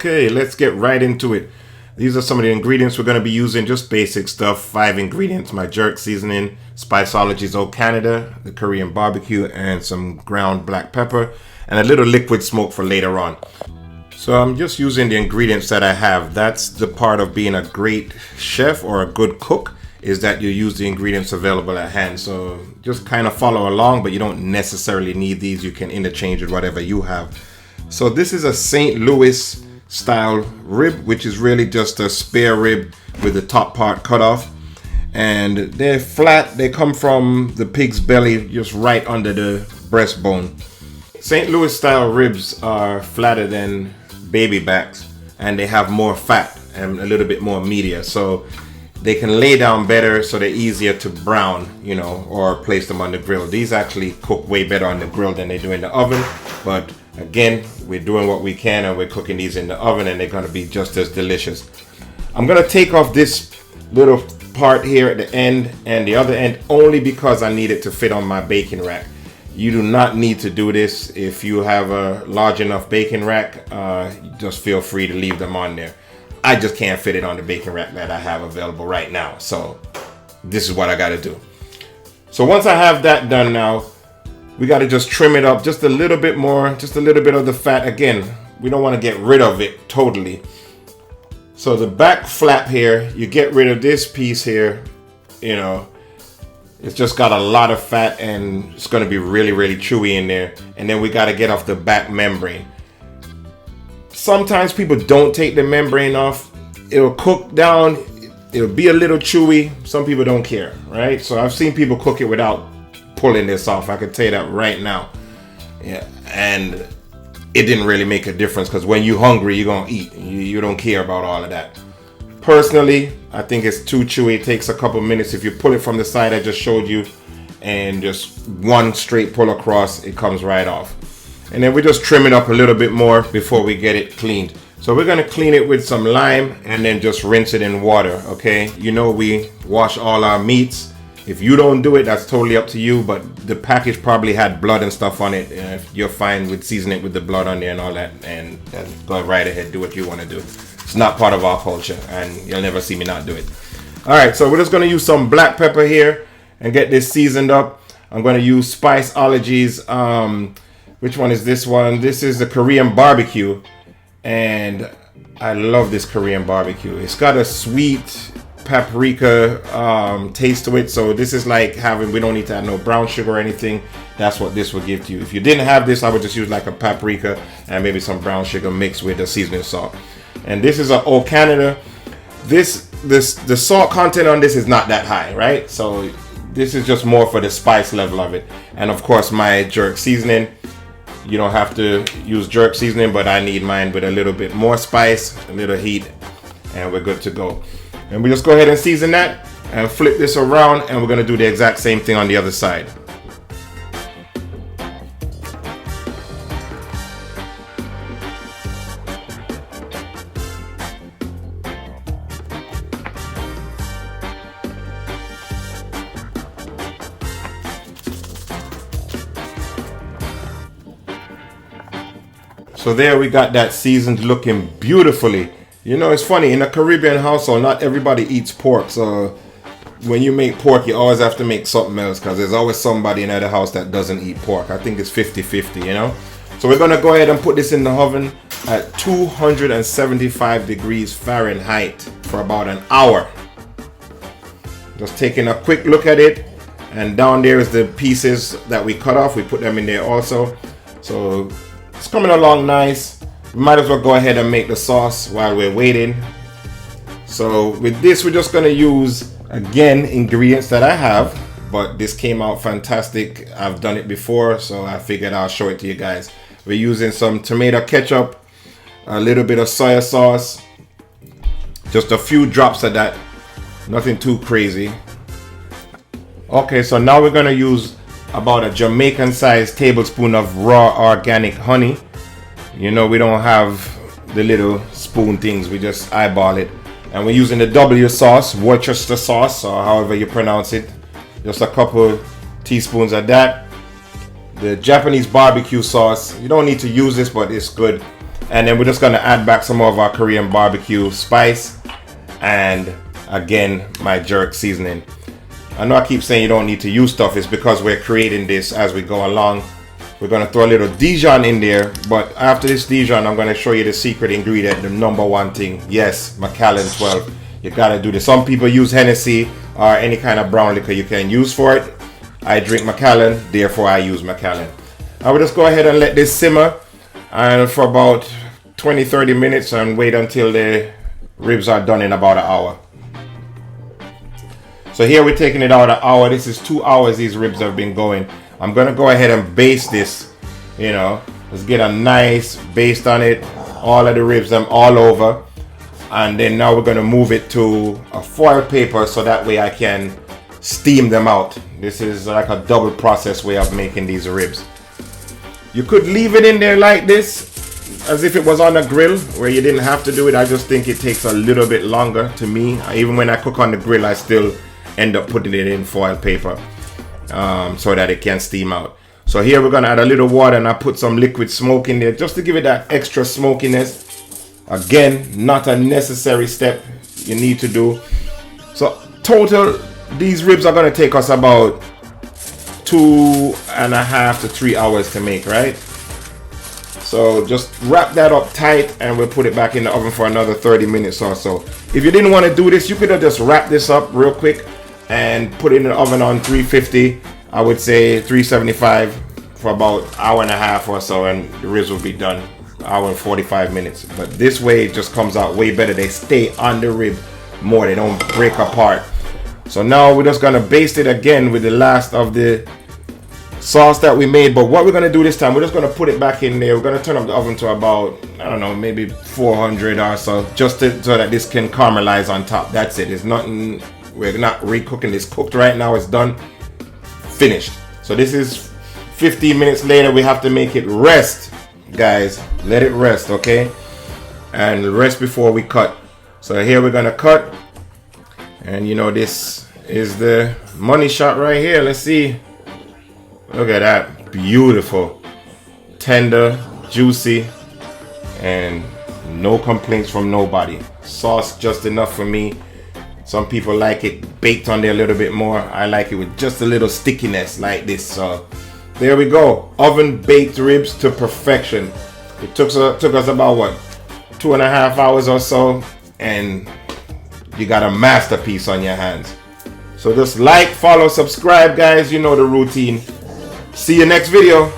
Okay, let's get right into it. These are some of the ingredients we're going to be using, just basic stuff. 5 ingredients: my jerk seasoning, Spiceology's Old Canada, the Korean barbecue, and some ground black pepper, and a little liquid smoke for later on. So I'm just using the ingredients that I have. That's the part of being a great chef or a good cook, is that you use the ingredients available at hand. So just kind of follow along, but you don't necessarily need these. You can interchange with whatever you have. So this is a St. Louis style rib, which is really just a spare rib with the top part cut off. And they're flat. They come from the pig's belly, just right under the breastbone. St. Louis style ribs are flatter than baby backs, and they have more fat and a little bit more media. So they can lay down better, so they're easier to brown, or place them on the grill. These actually cook way better on the grill than they do in the oven. But again, we're doing what we can, and we're cooking these in the oven, and they're going to be just as delicious. I'm going to take off this little part here at the end and the other end only because I need it to fit on my baking rack. You do not need to do this. If you have a large enough baking rack, just feel free to leave them on there. I just can't fit it on the baking rack that I have available right now. So this is what I got to do. So once I have that done now, we got to just trim it up just a little bit more, just a little bit of the fat. Again, we don't want to get rid of it totally. So the back flap here, you get rid of this piece here, it's just got a lot of fat and it's going to be really, really chewy in there. And then we got to get off the back membrane. Sometimes people don't take the membrane off. It'll cook down. It'll be a little chewy. Some people don't care, right? So I've seen people cook it without pulling this off. I can tell you that right now. Yeah, and it didn't really make a difference, because when you're hungry, you're going to eat. You don't care about all of that. Personally, I think it's too chewy. It takes a couple minutes. If you pull it from the side I just showed you, and just one straight pull across, it comes right off. And then we just trim it up a little bit more before we get it cleaned. So we're going to clean it with some lime and then just rinse it in water, okay? We wash all our meats. If you don't do it, that's totally up to you, but the package probably had blood and stuff on it. If you're fine with seasoning it with the blood on there and all that, and go right ahead, do what you want to do. It's not part of our culture, and you'll never see me not do it. All right, so we're just going to use some black pepper here and get this seasoned up. I'm going to use Spiceology's, which one is this one? This is the Korean barbecue, and I love this Korean barbecue. It's got a sweet paprika taste to it, so this is like we don't need to add no brown sugar or anything. That's what this will give to you. If you didn't have this, I would just use like a paprika and maybe some brown sugar mixed with the seasoning salt. And this is a Old Canada. The salt content on this is not that high, right? So this is just more for the spice level of it. And of course, my jerk seasoning. You don't have to use jerk seasoning, but I need mine with a little bit more spice, a little heat, and we're good to go. And we just go ahead and season that and flip this around, and we're going to do the exact same thing on the other side. So there we got that seasoned, looking beautifully. It's funny, in a Caribbean household, not everybody eats pork. So when you make pork, you always have to make something else, because there's always somebody in the house that doesn't eat pork. I think it's 50-50, So we're going to go ahead and put this in the oven at 275 degrees Fahrenheit for about an hour. Just taking a quick look at it. And down there is the pieces that we cut off. We put them in there also. So it's coming along nice. We might as well go ahead and make the sauce while we're waiting. So with this, we're just going to use, again, ingredients that I have. But this came out fantastic. I've done it before, so I figured I'll show it to you guys. We're using some tomato ketchup, a little bit of soy sauce, just a few drops of that. Nothing too crazy. Okay, so now we're going to use about a Jamaican-sized tablespoon of raw organic honey. We don't have the little spoon things. We just eyeball it. And we're using the W sauce, Worcester sauce, or however you pronounce it. Just a couple teaspoons of that. The Japanese barbecue sauce. You don't need to use this, but it's good. And then we're just gonna add back some of our Korean barbecue spice, and again, my jerk seasoning. I know I keep saying you don't need to use stuff. It's because we're creating this as we go along. We're gonna throw a little Dijon in there, but after this Dijon, I'm gonna show you the secret ingredient, the number one thing. Yes, Macallan 12. You gotta do this. Some people use Hennessy or any kind of brown liquor you can use for it. I drink Macallan, therefore I use Macallan. I will just go ahead and let this simmer and for about 20-30 minutes and wait until the ribs are done in about an hour. So here we're taking it out an hour. This is 2 hours these ribs have been going. I'm gonna go ahead and baste this, you know, let's get a nice baste on it, all of the ribs, them all over. And then now we're gonna move it to a foil paper so that way I can steam them out. This is like a double process way of making these ribs. You could leave it in there like this, as if it was on a grill where you didn't have to do it. I just think it takes a little bit longer to me. Even when I cook on the grill, I still end up putting it in foil paper so that it can steam out. So here we're gonna add a little water, and I put some liquid smoke in there just to give it that extra smokiness. Again, not a necessary step you need to do. So total, these ribs are gonna take us about 2.5 to 3 hours to make, right? So just wrap that up tight and we'll put it back in the oven for another 30 minutes or so. If you didn't want to do this, you could have just wrapped this up real quick and put it in the oven on 350, I would say 375 for about an hour and a half or so, and the ribs will be done. Hour and 45 minutes. But this way it just comes out way better. They stay on the rib more, they don't break apart. So now we're just gonna baste it again with the last of the sauce that we made. But what we're gonna do this time, we're just gonna put it back in there. We're gonna turn up the oven to about, I don't know, maybe 400 or so, just so that this can caramelize on top. That's it. It's nothing, we're not recooking. It's cooked right now. It's done, finished. So this is 15 minutes later. We have to make it rest, guys. Let it rest, okay? And rest before we cut. So here we're gonna cut, and you know, this is the money shot right here. Let's see. Look at that, beautiful, tender, juicy, and no complaints from nobody. Sauce just enough for me. Some people like it baked on there a little bit more. I like it with just a little stickiness like this. So there we go, oven baked ribs to perfection. It took us about what, 2.5 hours or so, and you got a masterpiece on your hands. So just like, follow, subscribe, guys. You know the routine. See you next video.